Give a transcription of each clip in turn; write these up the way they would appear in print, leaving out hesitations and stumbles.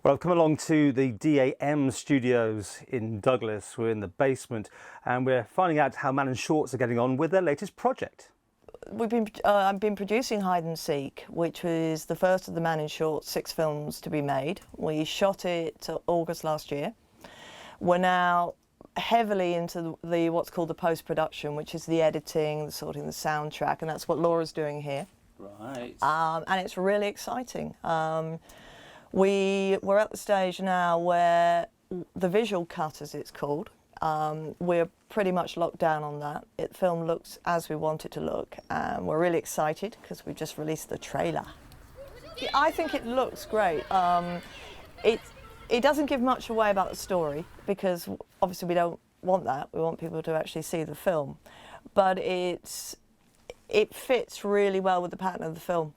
Well, I've come along to the DAM studios in Douglas. We're in the basement and we're finding out how Mannin Shorts are getting on with their latest project. I've been producing Hide and Seek, which was the first of the Mannin Shorts 6 films to be made. We shot it August last year. We're now heavily into the what's called the post-production, which is the editing, the sorting, the soundtrack, and that's what Laura's doing here. Right. And it's really exciting. We're at the stage now where the visual cut, as it's called, we're pretty much locked down on that. The film looks as we want it to look, and we're really excited because we've just released the trailer. I think it looks great. It doesn't give much away about the story because obviously we don't want that. We want people to actually see the film, but it fits really well with the pattern of the film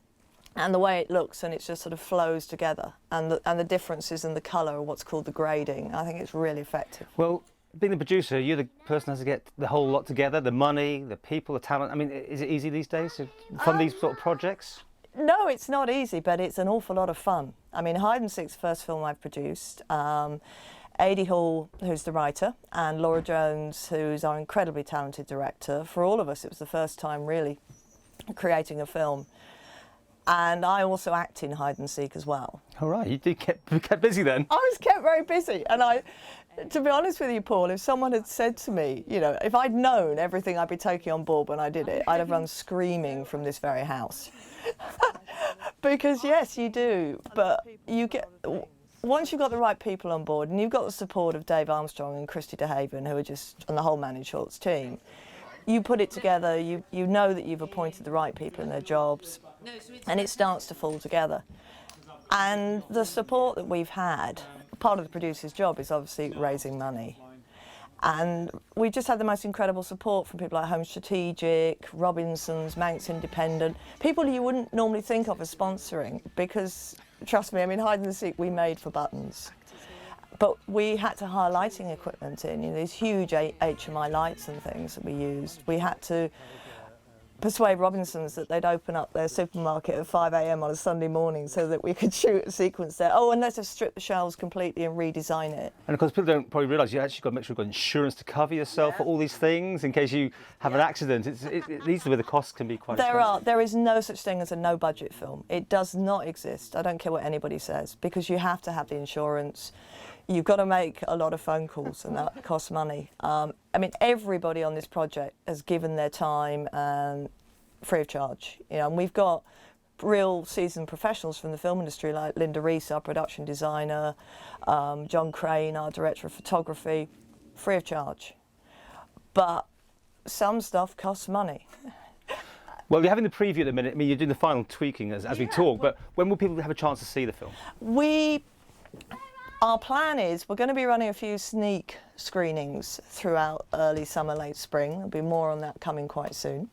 and the way it looks, and it just sort of flows together, and the differences in the colour, what's called the grading. I think it's really effective. Well, being the producer, you're the person who has to get the whole lot together, the money, the people, the talent. I mean, is it easy these days to fund these sort of projects? No, it's not easy, but it's an awful lot of fun. I mean, Hide and Seek's the first film I've produced. Adi Hall, who's the writer, and Laura Jones, who's our incredibly talented director. For all of us, it was the first time really creating a film. And I also act in Hide and Seek as well. All right, you did kept busy then. I was kept very busy, and to be honest with you, Paul, if someone had said to me, you know, if I'd known everything I'd be taking on board when I did it, I'd have run screaming from this very house. Because yes, you do, but once you've got the right people on board, and you've got the support of Dave Armstrong and Christy DeHaven, who are just on the whole Mannin Shorts team, you put it together, you know that you've appointed the right people in their jobs, and it starts to fall together. And the support that we've had, part of the producer's job is obviously raising money. And we just had the most incredible support from people like Home Strategic, Robinsons, Manx Independent, people you wouldn't normally think of as sponsoring, because, trust me, I mean, Hide and Seek we made for buttons. But we had to hire lighting equipment in, you know, these huge HMI lights and things that we used. We had to persuade Robinsons that they'd open up their supermarket at 5 AM on a Sunday morning so that we could shoot a sequence there. Oh, and let's just strip the shelves completely and redesign it. And of course, people don't probably realise you actually got to make sure you've got insurance to cover yourself for all these things in case you have an accident. These are where the costs can be quite expensive. There is no such thing as a no-budget film. It does not exist. I don't care what anybody says, because you have to have the insurance. You've got to make a lot of phone calls, and that costs money. I mean, everybody on this project has given their time and free of charge. You know, and we've got real seasoned professionals from the film industry, like Linda Reese, our production designer, John Crane, our director of photography, free of charge. But some stuff costs money. Well, you're having the preview at the minute. I mean, you're doing the final tweaking as we talk. But when will people have a chance to see the film? Our plan is we're going to be running a few sneak screenings throughout early summer, late spring. There'll be more on that coming quite soon.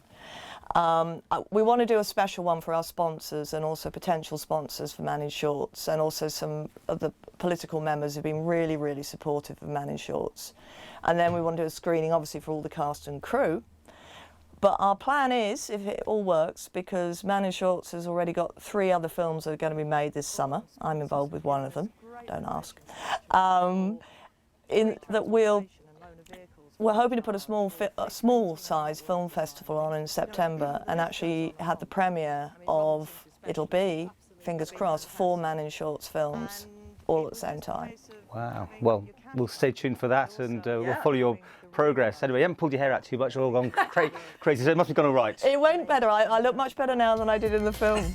We want to do a special one for our sponsors and also potential sponsors for Mannin Shorts, and also some of the political members who've been really, really supportive of Mannin Shorts. And then we want to do a screening, obviously, for all the cast and crew. But our plan is, if it all works, because Mannin Shorts has already got 3 other films that are going to be made this summer. I'm involved with one of them. Don't ask. We're hoping to put a small size film festival on in September and actually have the premiere of, it'll be, fingers crossed, 4 Mannin Shorts films all at the same time. Wow. Well, we'll stay tuned for that, and we'll follow your progress. Anyway, you haven't pulled your hair out too much or all gone crazy, so it must have gone all right. It went better. I look much better now than I did in the film.